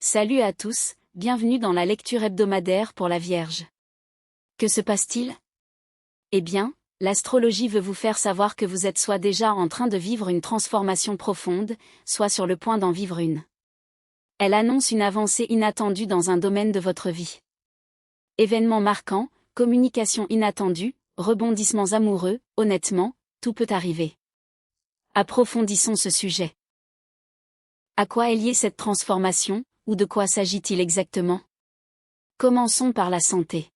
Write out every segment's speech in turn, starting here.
Salut à tous, bienvenue dans la lecture hebdomadaire pour la Vierge. Que se passe-t-il? Eh bien, l'astrologie veut vous faire savoir que vous êtes soit déjà en train de vivre une transformation profonde, soit sur le point d'en vivre une. Elle annonce une avancée inattendue dans un domaine de votre vie. Événements marquants, communication inattendue, rebondissements amoureux, honnêtement, tout peut arriver. Approfondissons ce sujet. À quoi est liée cette transformation, ou de quoi s'agit-il exactement? Commençons par la santé.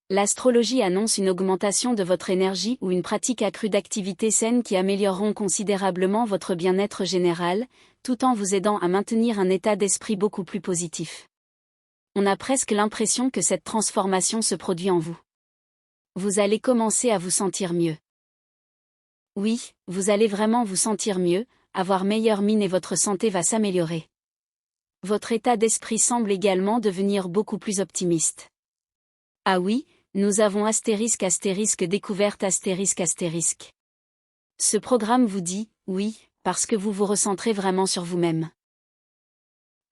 L'astrologie annonce une augmentation de votre énergie ou une pratique accrue d'activités saines qui amélioreront considérablement votre bien-être général, tout en vous aidant à maintenir un état d'esprit beaucoup plus positif. On a presque l'impression que cette transformation se produit en vous. Vous allez commencer à vous sentir mieux. Oui, vous allez vraiment vous sentir mieux, avoir meilleure mine et votre santé va s'améliorer. Votre état d'esprit semble également devenir beaucoup plus optimiste. Ah oui, nous avons découverte astérisque. Ce programme vous dit, oui, parce que vous vous recentrez vraiment sur vous-même.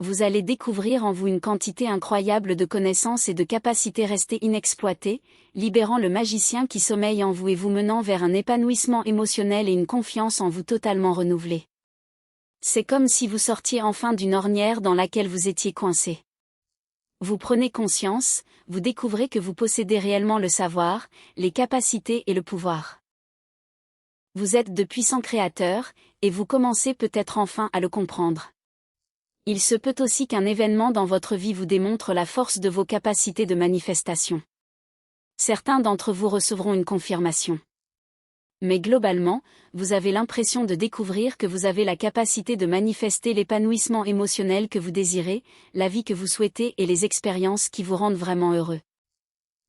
Vous allez découvrir en vous une quantité incroyable de connaissances et de capacités restées inexploitées, libérant le magicien qui sommeille en vous et vous menant vers un épanouissement émotionnel et une confiance en vous totalement renouvelée. C'est comme si vous sortiez enfin d'une ornière dans laquelle vous étiez coincé. Vous prenez conscience, vous découvrez que vous possédez réellement le savoir, les capacités et le pouvoir. Vous êtes de puissants créateurs, et vous commencez peut-être enfin à le comprendre. Il se peut aussi qu'un événement dans votre vie vous démontre la force de vos capacités de manifestation. Certains d'entre vous recevront une confirmation. Mais globalement, vous avez l'impression de découvrir que vous avez la capacité de manifester l'épanouissement émotionnel que vous désirez, la vie que vous souhaitez et les expériences qui vous rendent vraiment heureux.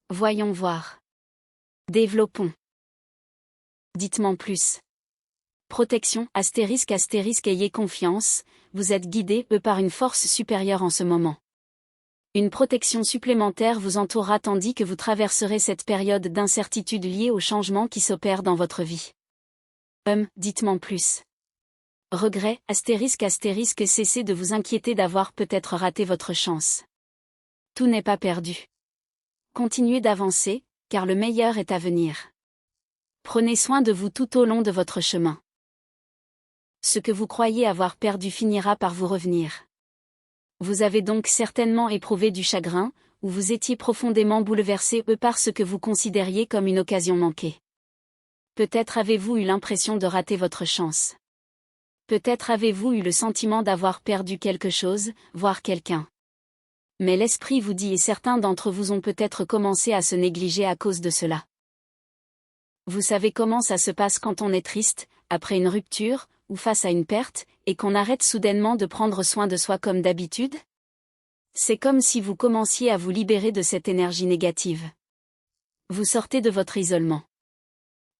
Voyons voir. Développons. Dites-moi plus. Protection, astérisque, ayez confiance, vous êtes guidé par une force supérieure en ce moment. Une protection supplémentaire vous entourera tandis que vous traverserez cette période d'incertitude liée aux changements qui s'opèrent dans votre vie. Dites-moi plus. Regret, astérisque, cessez de vous inquiéter d'avoir peut-être raté votre chance. Tout n'est pas perdu. Continuez d'avancer, car le meilleur est à venir. Prenez soin de vous tout au long de votre chemin. Ce que vous croyez avoir perdu finira par vous revenir. Vous avez donc certainement éprouvé du chagrin, ou vous étiez profondément bouleversé par ce que vous considériez comme une occasion manquée. Peut-être avez-vous eu l'impression de rater votre chance. Peut-être avez-vous eu le sentiment d'avoir perdu quelque chose, voire quelqu'un. Mais l'esprit vous dit et certains d'entre vous ont peut-être commencé à se négliger à cause de cela. Vous savez comment ça se passe quand on est triste, après une rupture, ou face à une perte, et qu'on arrête soudainement de prendre soin de soi comme d'habitude? C'est comme si vous commenciez à vous libérer de cette énergie négative. Vous sortez de votre isolement.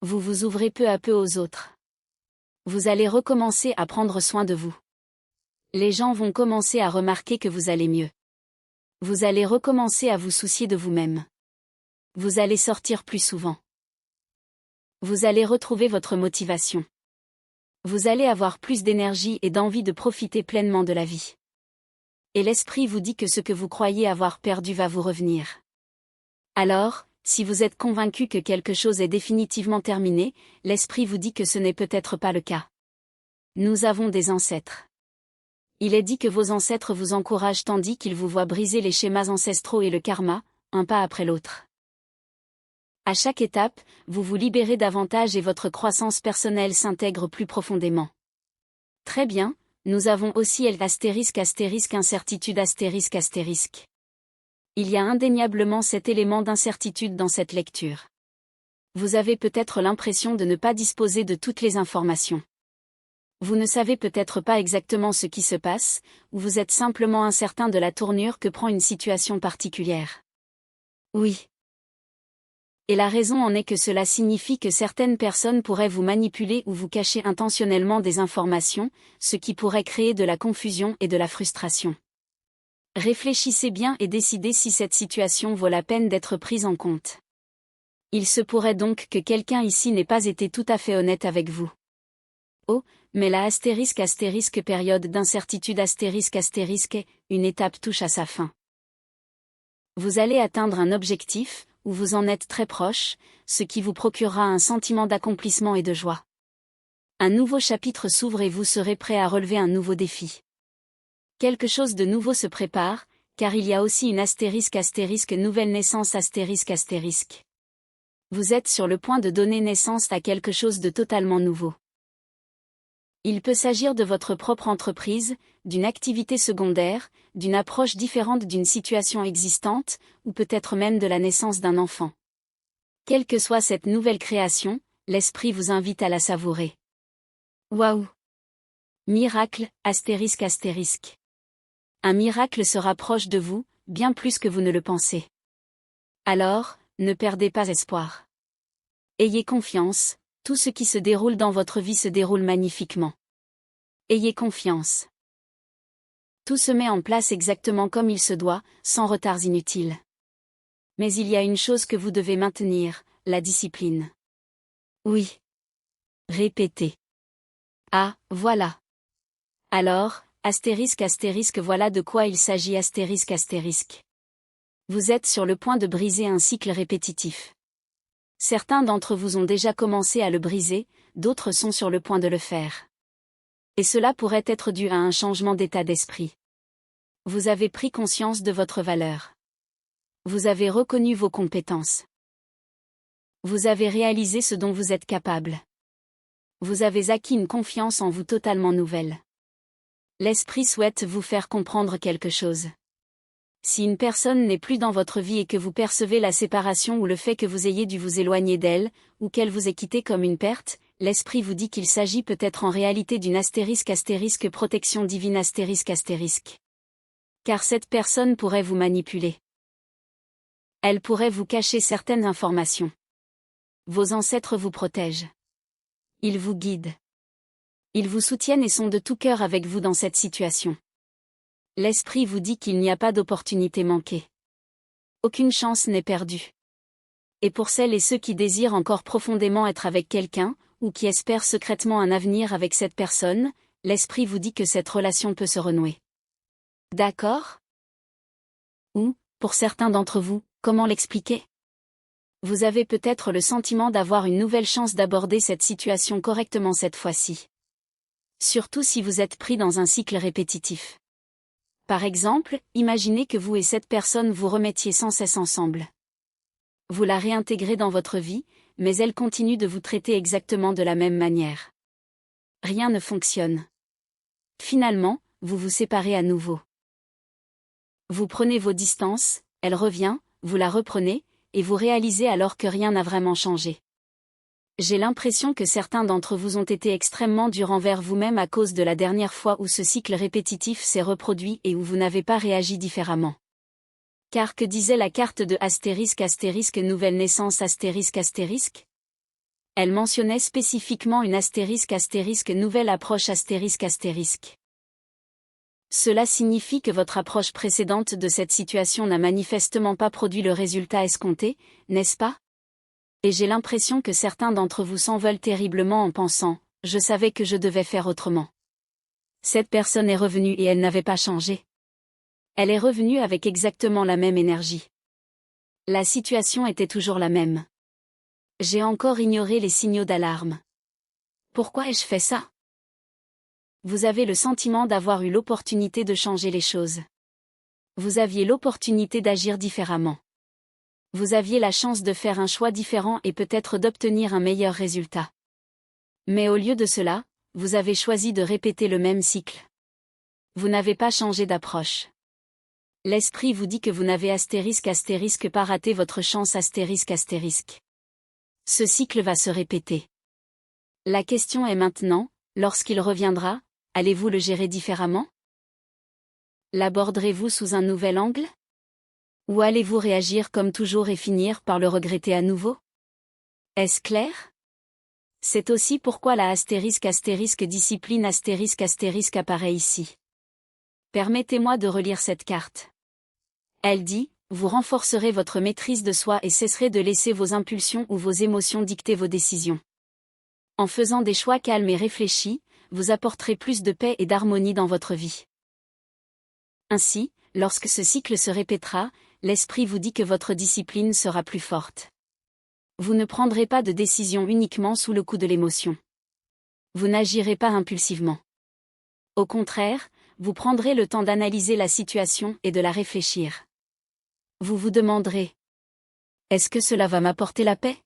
Vous vous ouvrez peu à peu aux autres. Vous allez recommencer à prendre soin de vous. Les gens vont commencer à remarquer que vous allez mieux. Vous allez recommencer à vous soucier de vous-même. Vous allez sortir plus souvent. Vous allez retrouver votre motivation. Vous allez avoir plus d'énergie et d'envie de profiter pleinement de la vie. Et l'esprit vous dit que ce que vous croyez avoir perdu va vous revenir. Alors, si vous êtes convaincu que quelque chose est définitivement terminé, l'esprit vous dit que ce n'est peut-être pas le cas. Nous avons des ancêtres. Il est dit que vos ancêtres vous encouragent tandis qu'ils vous voient briser les schémas ancestraux et le karma, un pas après l'autre. À chaque étape, vous vous libérez davantage et votre croissance personnelle s'intègre plus profondément. Très bien, nous avons aussi incertitude astérisque. Il y a indéniablement cet élément d'incertitude dans cette lecture. Vous avez peut-être l'impression de ne pas disposer de toutes les informations. Vous ne savez peut-être pas exactement ce qui se passe, ou vous êtes simplement incertain de la tournure que prend une situation particulière. Oui. Et la raison en est que cela signifie que certaines personnes pourraient vous manipuler ou vous cacher intentionnellement des informations, ce qui pourrait créer de la confusion et de la frustration. Réfléchissez bien et décidez si cette situation vaut la peine d'être prise en compte. Il se pourrait donc que quelqu'un ici n'ait pas été tout à fait honnête avec vous. Oh, mais la période d'incertitude une étape touche à sa fin. Vous allez atteindre un objectif, ou vous en êtes très proche, ce qui vous procurera un sentiment d'accomplissement et de joie. Un nouveau chapitre s'ouvre et vous serez prêt à relever un nouveau défi. Quelque chose de nouveau se prépare, car il y a aussi une nouvelle naissance Vous êtes sur le point de donner naissance à quelque chose de totalement nouveau. Il peut s'agir de votre propre entreprise, d'une activité secondaire, d'une approche différente d'une situation existante, ou peut-être même de la naissance d'un enfant. Quelle que soit cette nouvelle création, l'esprit vous invite à la savourer. Waouh! Miracle, Un miracle se rapproche de vous, bien plus que vous ne le pensez. Alors, ne perdez pas espoir. Ayez confiance, tout ce qui se déroule dans votre vie se déroule magnifiquement. Ayez confiance. Tout se met en place exactement comme il se doit, sans retards inutiles. Mais il y a une chose que vous devez maintenir, la discipline. Oui. Répétez. Ah, voilà. Alors, voilà de quoi il s'agit Vous êtes sur le point de briser un cycle répétitif. Certains d'entre vous ont déjà commencé à le briser, d'autres sont sur le point de le faire. Et cela pourrait être dû à un changement d'état d'esprit. Vous avez pris conscience de votre valeur. Vous avez reconnu vos compétences. Vous avez réalisé ce dont vous êtes capable. Vous avez acquis une confiance en vous totalement nouvelle. L'esprit souhaite vous faire comprendre quelque chose. Si une personne n'est plus dans votre vie et que vous percevez la séparation ou le fait que vous ayez dû vous éloigner d'elle, ou qu'elle vous ait quitté comme une perte, l'esprit vous dit qu'il s'agit peut-être en réalité d'une protection divine Car cette personne pourrait vous manipuler. Elle pourrait vous cacher certaines informations. Vos ancêtres vous protègent. Ils vous guident. Ils vous soutiennent et sont de tout cœur avec vous dans cette situation. L'esprit vous dit qu'il n'y a pas d'opportunité manquée. Aucune chance n'est perdue. Et pour celles et ceux qui désirent encore profondément être avec quelqu'un, ou qui espèrent secrètement un avenir avec cette personne, l'esprit vous dit que cette relation peut se renouer. D'accord? Ou, pour certains d'entre vous, comment l'expliquer? Vous avez peut-être le sentiment d'avoir une nouvelle chance d'aborder cette situation correctement cette fois-ci. Surtout si vous êtes pris dans un cycle répétitif. Par exemple, imaginez que vous et cette personne vous remettiez sans cesse ensemble. Vous la réintégrez dans votre vie, mais elle continue de vous traiter exactement de la même manière. Rien ne fonctionne. Finalement, vous vous séparez à nouveau. Vous prenez vos distances, elle revient, vous la reprenez, et vous réalisez alors que rien n'a vraiment changé. J'ai l'impression que certains d'entre vous ont été extrêmement durs envers vous-même à cause de la dernière fois où ce cycle répétitif s'est reproduit et où vous n'avez pas réagi différemment. Car que disait la carte de nouvelle naissance Elle mentionnait spécifiquement une nouvelle approche Cela signifie que votre approche précédente de cette situation n'a manifestement pas produit le résultat escompté, n'est-ce pas? Et j'ai l'impression que certains d'entre vous s'en veulent terriblement en pensant « Je savais que je devais faire autrement ». Cette personne est revenue et elle n'avait pas changé. Elle est revenue avec exactement la même énergie. La situation était toujours la même. J'ai encore ignoré les signaux d'alarme. Pourquoi ai-je fait ça? Vous avez le sentiment d'avoir eu l'opportunité de changer les choses. Vous aviez l'opportunité d'agir différemment. Vous aviez la chance de faire un choix différent et peut-être d'obtenir un meilleur résultat. Mais au lieu de cela, vous avez choisi de répéter le même cycle. Vous n'avez pas changé d'approche. L'esprit vous dit que vous n'avez pas raté votre chance Ce cycle va se répéter. La question est maintenant, lorsqu'il reviendra, allez-vous le gérer différemment? L'aborderez-vous sous un nouvel angle? Ou allez-vous réagir comme toujours et finir par le regretter à nouveau? Est-ce clair? C'est aussi pourquoi la discipline apparaît ici. Permettez-moi de relire cette carte. Elle dit, vous renforcerez votre maîtrise de soi et cesserez de laisser vos impulsions ou vos émotions dicter vos décisions. En faisant des choix calmes et réfléchis, vous apporterez plus de paix et d'harmonie dans votre vie. Ainsi, lorsque ce cycle se répétera, l'esprit vous dit que votre discipline sera plus forte. Vous ne prendrez pas de décision uniquement sous le coup de l'émotion. Vous n'agirez pas impulsivement. Au contraire, vous prendrez le temps d'analyser la situation et de la réfléchir. Vous vous demanderez: est-ce que cela va m'apporter la paix?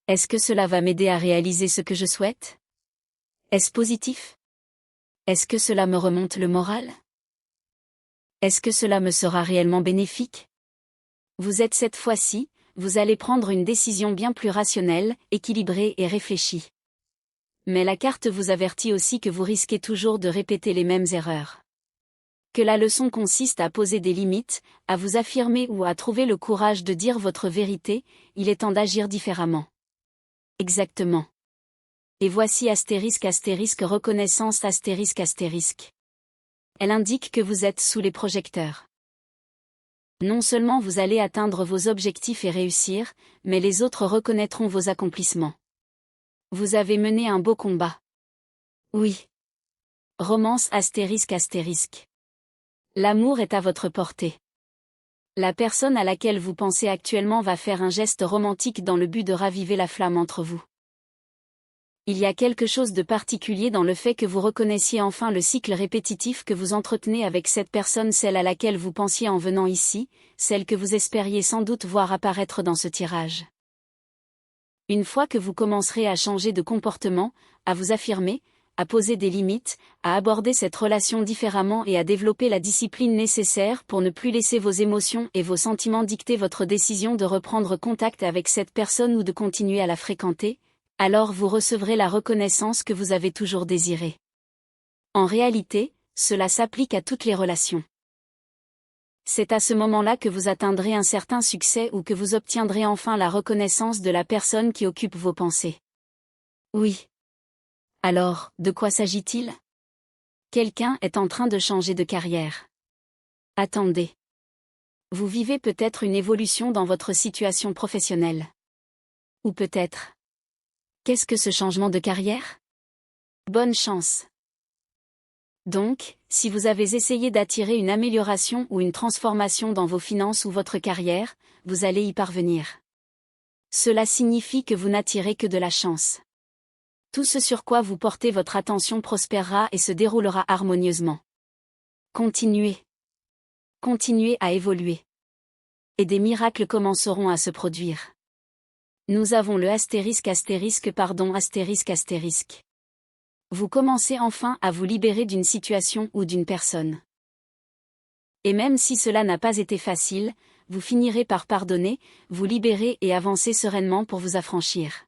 Est-ce que cela va m'aider à réaliser ce que je souhaite? Est-ce positif? Est-ce que cela me remonte le moral? Est-ce que cela me sera réellement bénéfique? Vous êtes cette fois-ci, vous allez prendre une décision bien plus rationnelle, équilibrée et réfléchie. Mais la carte vous avertit aussi que vous risquez toujours de répéter les mêmes erreurs. Que la leçon consiste à poser des limites, à vous affirmer ou à trouver le courage de dire votre vérité, il est temps d'agir différemment. Exactement. Et voici reconnaissance ***. Elle indique que vous êtes sous les projecteurs. Non seulement vous allez atteindre vos objectifs et réussir, mais les autres reconnaîtront vos accomplissements. Vous avez mené un beau combat. Oui. Romance ***. L'amour est à votre portée. La personne à laquelle vous pensez actuellement va faire un geste romantique dans le but de raviver la flamme entre vous. Il y a quelque chose de particulier dans le fait que vous reconnaissiez enfin le cycle répétitif que vous entretenez avec cette personne, celle à laquelle vous pensiez en venant ici, celle que vous espériez sans doute voir apparaître dans ce tirage. Une fois que vous commencerez à changer de comportement, à vous affirmer, à poser des limites, à aborder cette relation différemment et à développer la discipline nécessaire pour ne plus laisser vos émotions et vos sentiments dicter votre décision de reprendre contact avec cette personne ou de continuer à la fréquenter, alors vous recevrez la reconnaissance que vous avez toujours désirée. En réalité, cela s'applique à toutes les relations. C'est à ce moment-là que vous atteindrez un certain succès ou que vous obtiendrez enfin la reconnaissance de la personne qui occupe vos pensées. Oui. Alors, de quoi s'agit-il? Quelqu'un est en train de changer de carrière. Attendez. Vous vivez peut-être une évolution dans votre situation professionnelle. Ou peut-être. Qu'est-ce que ce changement de carrière? Bonne chance. Donc, si vous avez essayé d'attirer une amélioration ou une transformation dans vos finances ou votre carrière, vous allez y parvenir. Cela signifie que vous n'attirez que de la chance. Tout ce sur quoi vous portez votre attention prospérera et se déroulera harmonieusement. Continuez. Continuez à évoluer. Et des miracles commenceront à se produire. Nous avons le ****. Vous commencez enfin à vous libérer d'une situation ou d'une personne. Et même si cela n'a pas été facile, vous finirez par pardonner, vous libérer et avancer sereinement pour vous affranchir.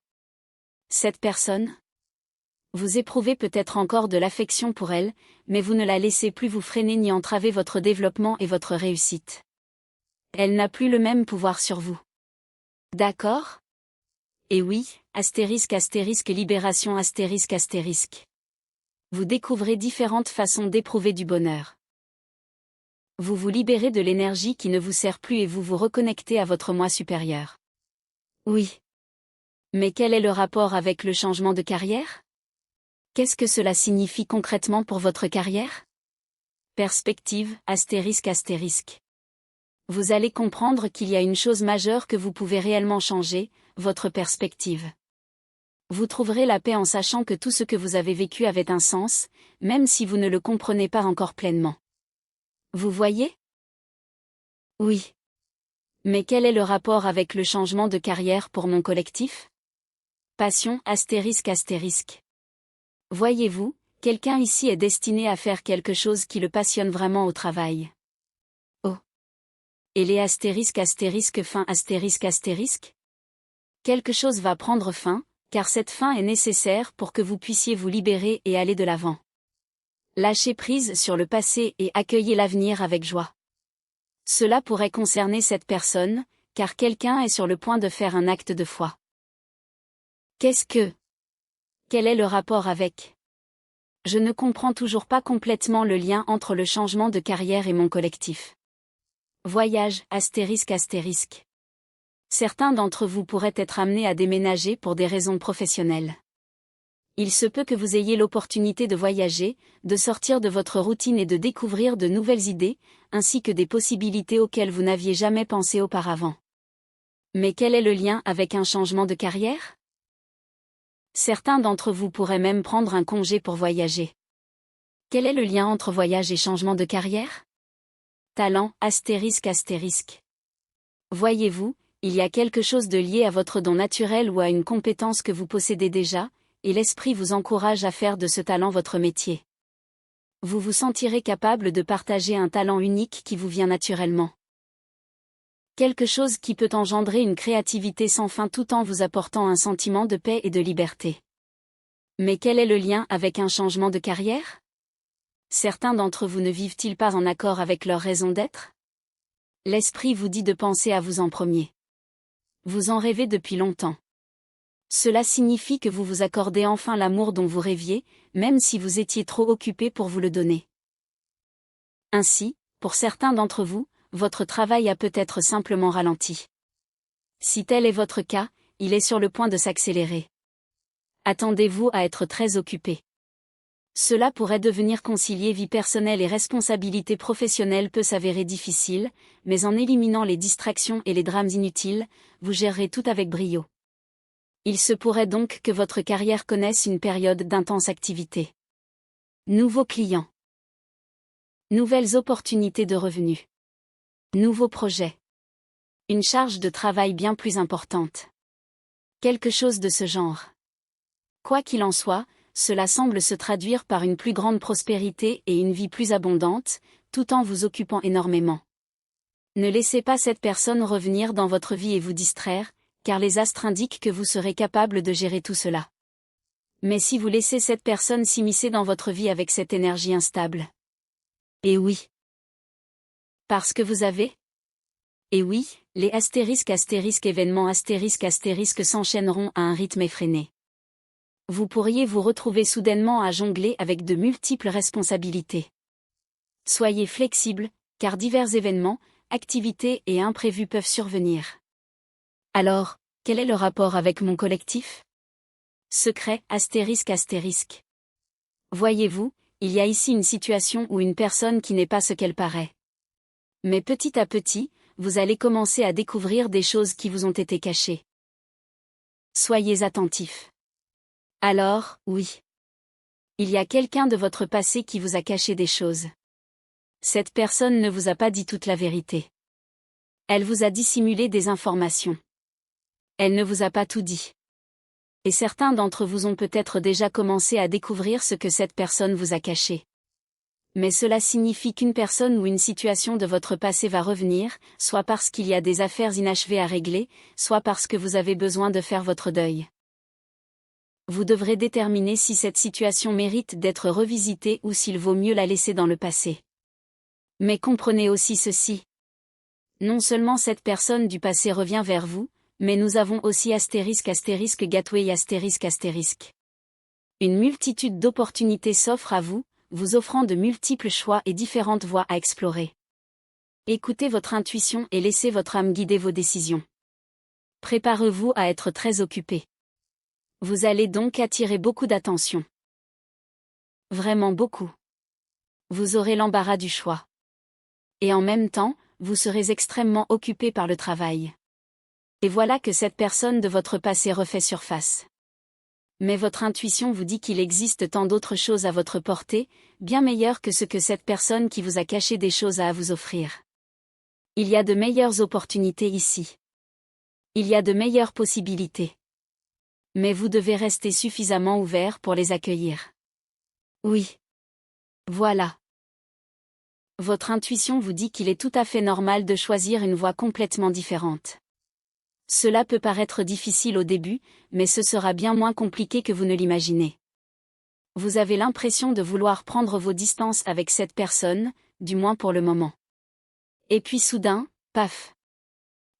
Cette personne? Vous éprouvez peut-être encore de l'affection pour elle, mais vous ne la laissez plus vous freiner ni entraver votre développement et votre réussite. Elle n'a plus le même pouvoir sur vous. D'accord? Et oui, libération ***. Vous découvrez différentes façons d'éprouver du bonheur. Vous vous libérez de l'énergie qui ne vous sert plus et vous vous reconnectez à votre moi supérieur. Oui. Mais quel est le rapport avec le changement de carrière? Qu'est-ce que cela signifie concrètement pour votre carrière? Perspective ***. Vous allez comprendre qu'il y a une chose majeure que vous pouvez réellement changer, votre perspective. Vous trouverez la paix en sachant que tout ce que vous avez vécu avait un sens, même si vous ne le comprenez pas encore pleinement. Vous voyez? Oui. Mais quel est le rapport avec le changement de carrière pour mon collectif? Passion ***. Voyez-vous, quelqu'un ici est destiné à faire quelque chose qui le passionne vraiment au travail. Oh. Et les fin ***. Quelque chose va prendre fin, car cette fin est nécessaire pour que vous puissiez vous libérer et aller de l'avant. Lâchez prise sur le passé et accueillez l'avenir avec joie. Cela pourrait concerner cette personne, car quelqu'un est sur le point de faire un acte de foi. Qu'est-ce que? Quel est le rapport avec? Je ne comprends toujours pas complètement le lien entre le changement de carrière et mon collectif. Voyage ***. Certains d'entre vous pourraient être amenés à déménager pour des raisons professionnelles. Il se peut que vous ayez l'opportunité de voyager, de sortir de votre routine et de découvrir de nouvelles idées, ainsi que des possibilités auxquelles vous n'aviez jamais pensé auparavant. Mais quel est le lien avec un changement de carrière? Certains d'entre vous pourraient même prendre un congé pour voyager. Quel est le lien entre voyage et changement de carrière? Talent, astérisque. Voyez-vous, il y a quelque chose de lié à votre don naturel ou à une compétence que vous possédez déjà, et l'esprit vous encourage à faire de ce talent votre métier. Vous vous sentirez capable de partager un talent unique qui vous vient naturellement. Quelque chose qui peut engendrer une créativité sans fin tout en vous apportant un sentiment de paix et de liberté. Mais quel est le lien avec un changement de carrière? Certains d'entre vous ne vivent-ils pas en accord avec leur raison d'être? L'esprit vous dit de penser à vous en premier. Vous en rêvez depuis longtemps. Cela signifie que vous vous accordez enfin l'amour dont vous rêviez, même si vous étiez trop occupé pour vous le donner. Ainsi, pour certains d'entre vous, votre travail a peut-être simplement ralenti. Si tel est votre cas, il est sur le point de s'accélérer. Attendez-vous à être très occupé. Cela pourrait devenir concilier vie personnelle et responsabilité professionnelle peut s'avérer difficile, mais en éliminant les distractions et les drames inutiles, vous gérerez tout avec brio. Il se pourrait donc que votre carrière connaisse une période d'intense activité. Nouveaux clients. Nouvelles opportunités de revenus. Nouveaux projets. Une charge de travail bien plus importante. Quelque chose de ce genre. Quoi qu'il en soit, cela semble se traduire par une plus grande prospérité et une vie plus abondante, tout en vous occupant énormément. Ne laissez pas cette personne revenir dans votre vie et vous distraire, car les astres indiquent que vous serez capable de gérer tout cela. Mais si vous laissez cette personne s'immiscer dans votre vie avec cette énergie instable. Et oui. Parce que vous avez? Et oui, les astérisques événements astérisques s'enchaîneront à un rythme effréné. Vous pourriez vous retrouver soudainement à jongler avec de multiples responsabilités. Soyez flexible, car divers événements, activités et imprévus peuvent survenir. Alors, quel est le rapport avec mon collectif? Secret, astérisque. Voyez-vous, il y a ici une situation où une personne qui n'est pas ce qu'elle paraît. Mais petit à petit, vous allez commencer à découvrir des choses qui vous ont été cachées. Soyez attentifs. Alors, oui. Il y a quelqu'un de votre passé qui vous a caché des choses. Cette personne ne vous a pas dit toute la vérité. Elle vous a dissimulé des informations. Elle ne vous a pas tout dit. Et certains d'entre vous ont peut-être déjà commencé à découvrir ce que cette personne vous a caché. Mais cela signifie qu'une personne ou une situation de votre passé va revenir, soit parce qu'il y a des affaires inachevées à régler, soit parce que vous avez besoin de faire votre deuil. Vous devrez déterminer si cette situation mérite d'être revisitée ou s'il vaut mieux la laisser dans le passé. Mais comprenez aussi ceci. Non seulement cette personne du passé revient vers vous, mais nous avons aussi gateway astérisque. Une multitude d'opportunités s'offre à vous, vous offrant de multiples choix et différentes voies à explorer. Écoutez votre intuition et laissez votre âme guider vos décisions. Préparez-vous à être très occupé. Vous allez donc attirer beaucoup d'attention. Vraiment beaucoup. Vous aurez l'embarras du choix. Et en même temps, vous serez extrêmement occupé par le travail. Et voilà que cette personne de votre passé refait surface. Mais votre intuition vous dit qu'il existe tant d'autres choses à votre portée, bien meilleures que ce que cette personne qui vous a caché des choses a à vous offrir. Il y a de meilleures opportunités ici. Il y a de meilleures possibilités. Mais vous devez rester suffisamment ouvert pour les accueillir. Oui. Voilà. Votre intuition vous dit qu'il est tout à fait normal de choisir une voie complètement différente. Cela peut paraître difficile au début, mais ce sera bien moins compliqué que vous ne l'imaginez. Vous avez l'impression de vouloir prendre vos distances avec cette personne, du moins pour le moment. Et puis soudain, paf.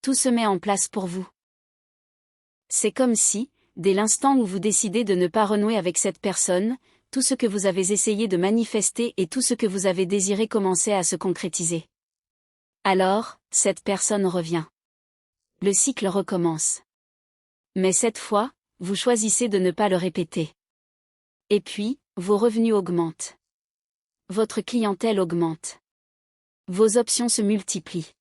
Tout se met en place pour vous. C'est comme si, dès l'instant où vous décidez de ne pas renouer avec cette personne, tout ce que vous avez essayé de manifester et tout ce que vous avez désiré commençait à se concrétiser. Alors, cette personne revient. Le cycle recommence. Mais cette fois, vous choisissez de ne pas le répéter. Et puis, vos revenus augmentent. Votre clientèle augmente. Vos options se multiplient.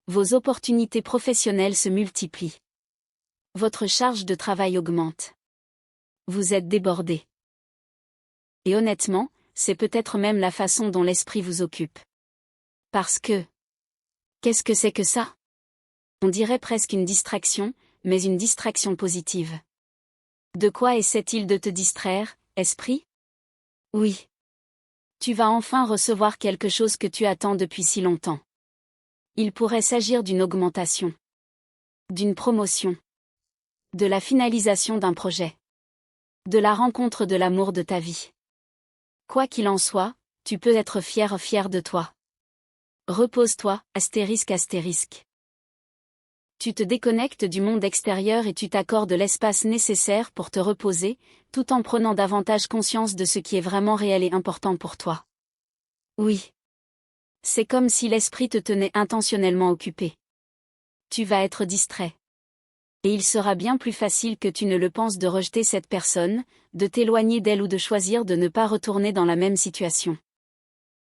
Vos opportunités professionnelles se multiplient. Votre charge de travail augmente. Vous êtes débordé. Et honnêtement, c'est peut-être même la façon dont l'esprit vous occupe. Parce que... Qu'est-ce que c'est que ça? On dirait presque une distraction, mais une distraction positive. De quoi essaie-t-il de te distraire, esprit? Oui. Tu vas enfin recevoir quelque chose que tu attends depuis si longtemps. Il pourrait s'agir d'une augmentation. D'une promotion. De la finalisation d'un projet. De la rencontre de l'amour de ta vie. Quoi qu'il en soit, tu peux être fier de toi. Repose-toi, astérisque. Tu te déconnectes du monde extérieur et tu t'accordes l'espace nécessaire pour te reposer, tout en prenant davantage conscience de ce qui est vraiment réel et important pour toi. Oui. C'est comme si l'esprit te tenait intentionnellement occupé. Tu vas être distrait. Et il sera bien plus facile que tu ne le penses de rejeter cette personne, de t'éloigner d'elle ou de choisir de ne pas retourner dans la même situation.